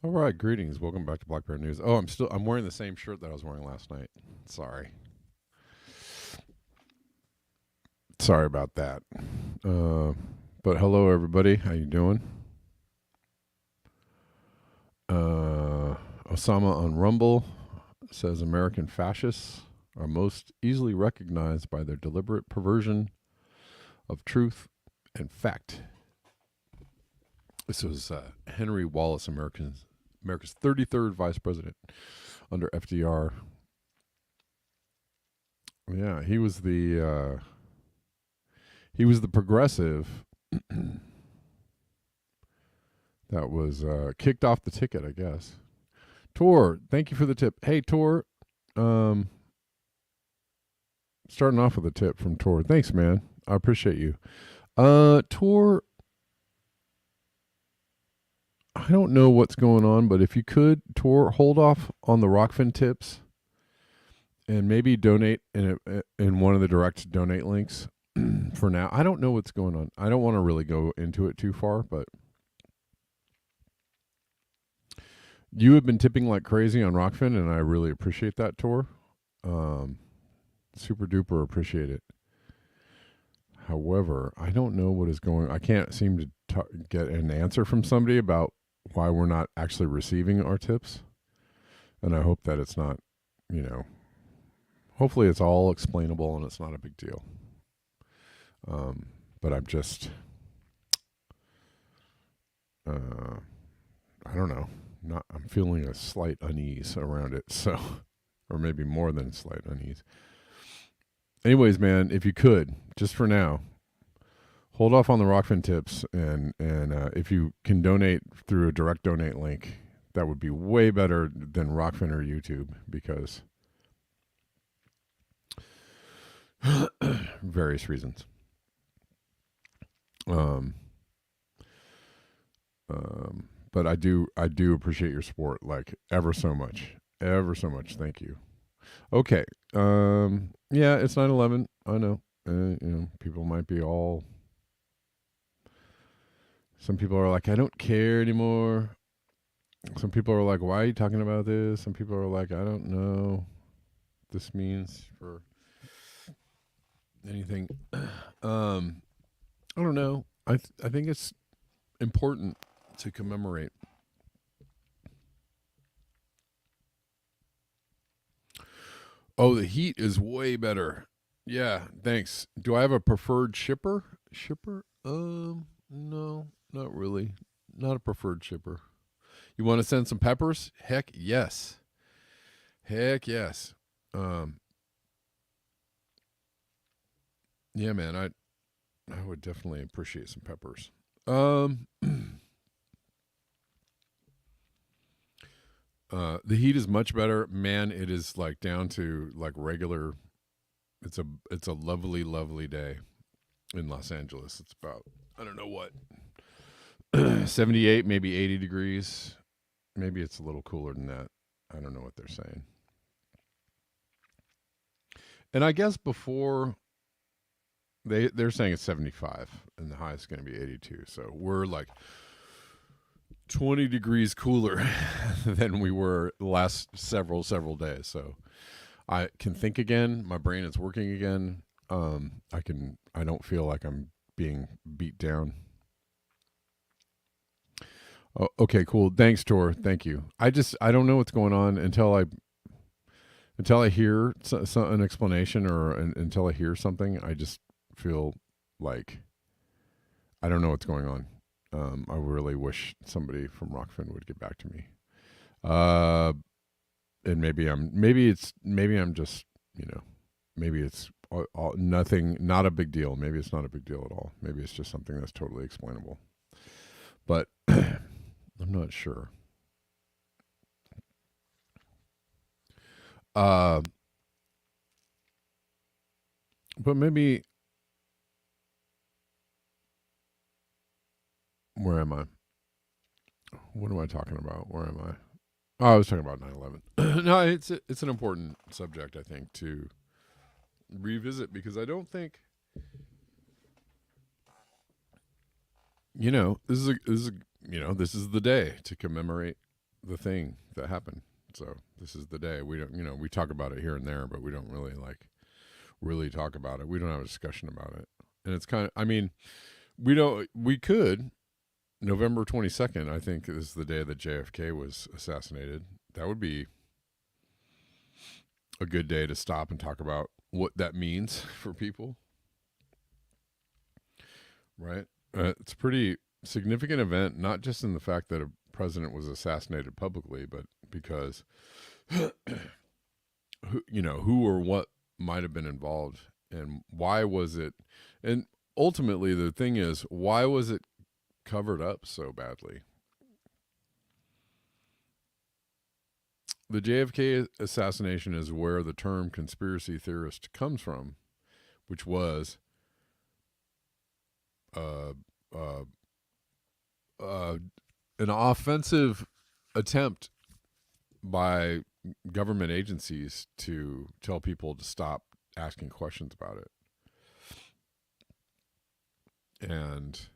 All right, greetings. Welcome back to Black Bear News. Oh, I'm wearing the same shirt that I was wearing last night. Sorry about that. But hello, everybody. How you doing? Osama on Rumble says American fascists are most easily recognized by their deliberate perversion of truth and fact. This was Henry Wallace, America's 33rd vice president under FDR. Yeah, he was the progressive that was kicked off the ticket, I guess. Tor, thank you for the tip. Hey, Tor, starting off with a tip from Tor. Thanks, man. I appreciate you. Tor, I don't know what's going on, but if you could, Tor, hold off on the Rockfin tips and maybe donate in one of the direct donate links for now. I don't know what's going on. I don't want to really go into it too far, but you have been tipping like crazy on Rockfin, and I really appreciate that, Tor. Super duper appreciate it. However, I don't know what is going on. I can't seem to get an answer from somebody about why we're not actually receiving our tips. And I hope that it's not, hopefully it's all explainable and it's not a big deal. But I'm just, I don't know. I'm feeling a slight unease around it. So, or maybe more than slight unease. Anyways, man, if you could, just for now, hold off on the Rockfin tips, and if you can donate through a direct donate link, that would be way better than Rockfin or YouTube, because various reasons. But I do appreciate your support, like ever so much. Thank you. Okay. Yeah, it's 9/11. I know. People might be all. Some people are like, I don't care anymore. Some people are like, why are you talking about this? Some people are like, I don't know what this means for anything. Um, I don't know. I think it's important to commemorate. Oh, the heat is way better. Yeah, thanks. Do I have a preferred shipper? Shipper? No, not really. Not a preferred shipper. You want to send some peppers? Heck yes. Heck yes. Um, yeah, man. I would definitely appreciate some peppers. Um, the heat is much better, man. It is like down to like regular. It's a lovely, lovely day in Los Angeles. It's about I don't know what 78, maybe 80 degrees. Maybe it's a little cooler than that. I don't know what they're saying. And I guess before they're saying it's 75 and the high is going to be 82. So we're like 20 degrees cooler than we were the last several days. So I can think again. My brain is working again. I don't feel like I'm being beat down. Oh, okay, cool. Thanks, Tor. Thank you. I don't know what's going on until I hear an explanation or until I hear something. I just feel like I don't know what's going on. I really wish somebody from Rockfin would get back to me. Uh, and maybe I'm just maybe it's nothing, not a big deal. Maybe it's not a big deal at all. Maybe it's just something that's totally explainable. But I'm not sure. Uh, but maybe where am I? What am I talking about? Where am I? Oh, I was talking about 9/11. No, it's an important subject I think to revisit because I don't think this is the day to commemorate the thing that happened. So this is the day. We don't we talk about it here and there, but we don't really really talk about it. We don't have a discussion about it. And it's kind of I mean, we could November 22nd, I think, is the day that JFK was assassinated. That would be a good day to stop and talk about what that means for people, right? It's a pretty significant event, not just in the fact that a president was assassinated publicly, but because who or what might have been involved and why was it, and ultimately the thing is, why was it covered up so badly? The JFK assassination is where the term conspiracy theorist comes from, which was uh, uh, uh, an offensive attempt by government agencies to tell people to stop asking questions about it. And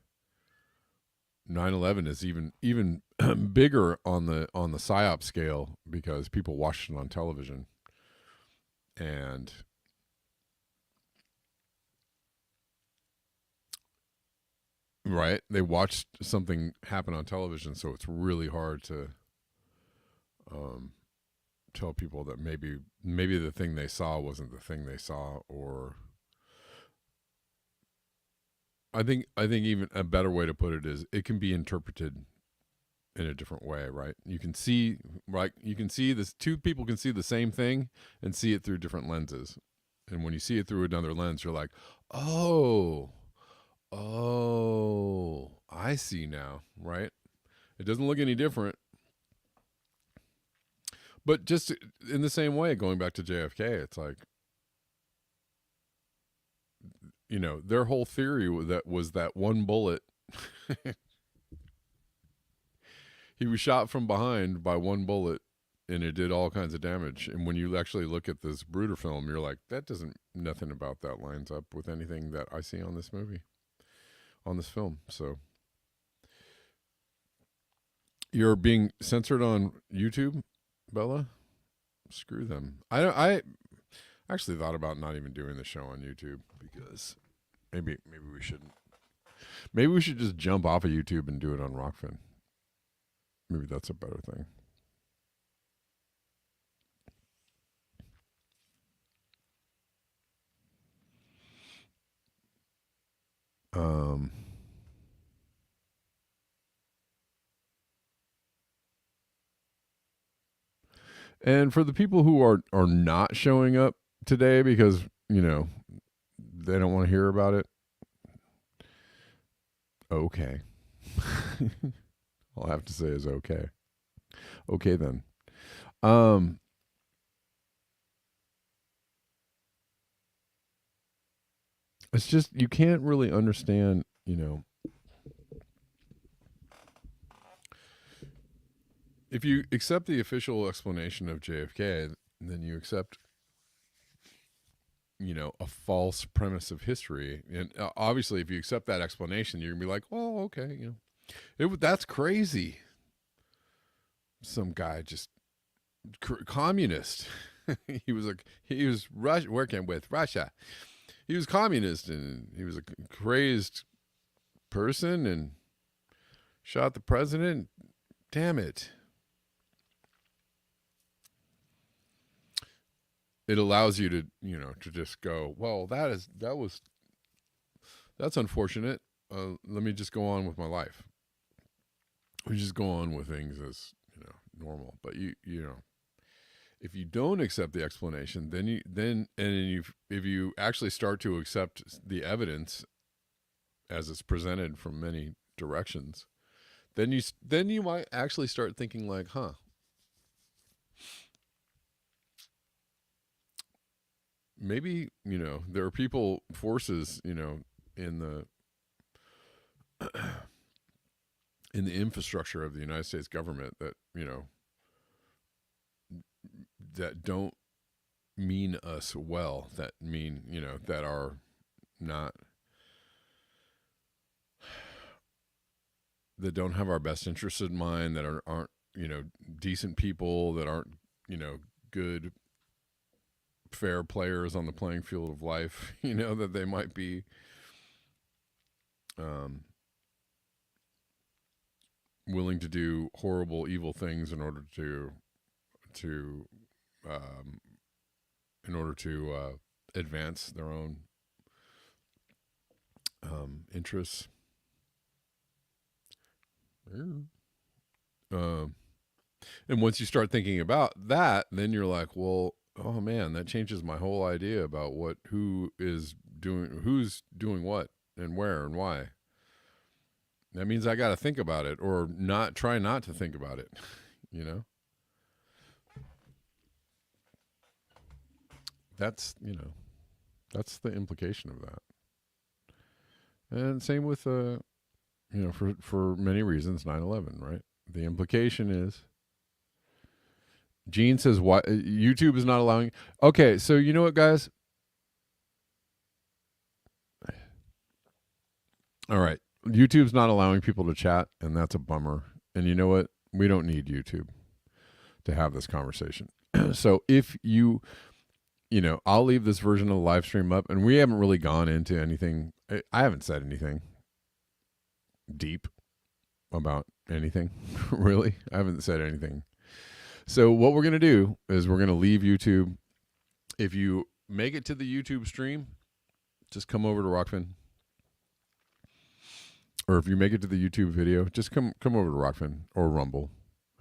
9/11 is even bigger on the psyop scale because people watched it on television and right, they watched something happen on television, so it's really hard to um, tell people that maybe the thing they saw wasn't the thing they saw. Or I think even a better way to put it is it can be interpreted in a different way, right? You can see this, two people can see the same thing and see it through different lenses. And when you see it through another lens, you're like, "Oh, I see now," right? It doesn't look any different. But just in the same way, going back to JFK, it's like, their whole theory was that one bullet He was shot from behind by one bullet, and it did all kinds of damage. And when you actually look at this Bruder film, you're like, that doesn't, nothing about that lines up with anything that I see on this movie, on this film. So you're being censored on YouTube, Bella? Screw them. I actually thought about not even doing the show on YouTube because maybe we shouldn't. Maybe we should just jump off of YouTube and do it on Rockfin. Maybe that's a better thing. And for the people who are not showing up today because, you know, they don't want to hear about it, okay. All I have to say is okay. Okay then. It's just you can't really understand, you know. If you accept the official explanation of JFK, then you accept, you know, a false premise of history. And obviously, if you accept that explanation, you're gonna be like, "Oh, okay, you know, that's crazy." Some guy just communist. he was working with Russia. He was communist and he was a crazed person and shot the president. Damn it. It allows you to, you know, to just go, well, that's unfortunate. Let me just go on with my life. We just go on with things as, you know, normal. But you know, if you don't accept the explanation, if you actually start to accept the evidence as it's presented from many directions, then you might actually start thinking like, huh, maybe, you know, there are forces, you know, in the infrastructure of the United States government that, you know, that don't mean us well, that mean, you know, that are not, that don't have our best interests in mind, that aren't, you know, decent people, that aren't, you know, good, fair players on the playing field of life, you know, that they might be willing to do horrible, evil things in order to advance their own interests. And once you start thinking about that, then you're like, well, oh man, that changes my whole idea about who's doing what and where and why. That means I got to think about it or try not to think about it, you know? That's, you know, that's the implication of that. And same with, you know, for many reasons, 9/11, right? The implication is, Gene says, why YouTube is not allowing. Okay, so you know what, guys? All right. YouTube's not allowing people to chat, and that's a bummer. And you know what? We don't need YouTube to have this conversation. So if you know, I'll leave this version of the live stream up, and we haven't really gone into anything. I haven't said anything deep about anything, really. I haven't said anything. So what we're going to do is we're going to leave YouTube. If you make it to the YouTube stream, just come over to Rockfin. Or if you make it to the YouTube video, just come over to Rockfin or Rumble,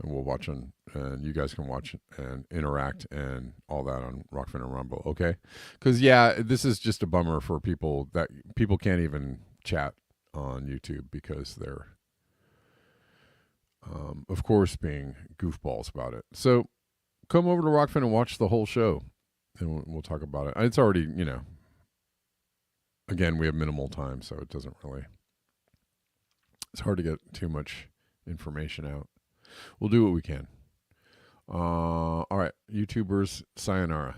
and we'll watch on, and you guys can watch and interact and all that on Rockfin and Rumble, okay? Because, yeah, this is just a bummer for people that people can't even chat on YouTube because they're, of course, being goofballs about it. So come over to Rockfin and watch the whole show, and we'll talk about it. It's already, you know, again, we have minimal time, so it doesn't really, it's hard to get too much information out. we'll do what we can. All right, YouTubers, sayonara.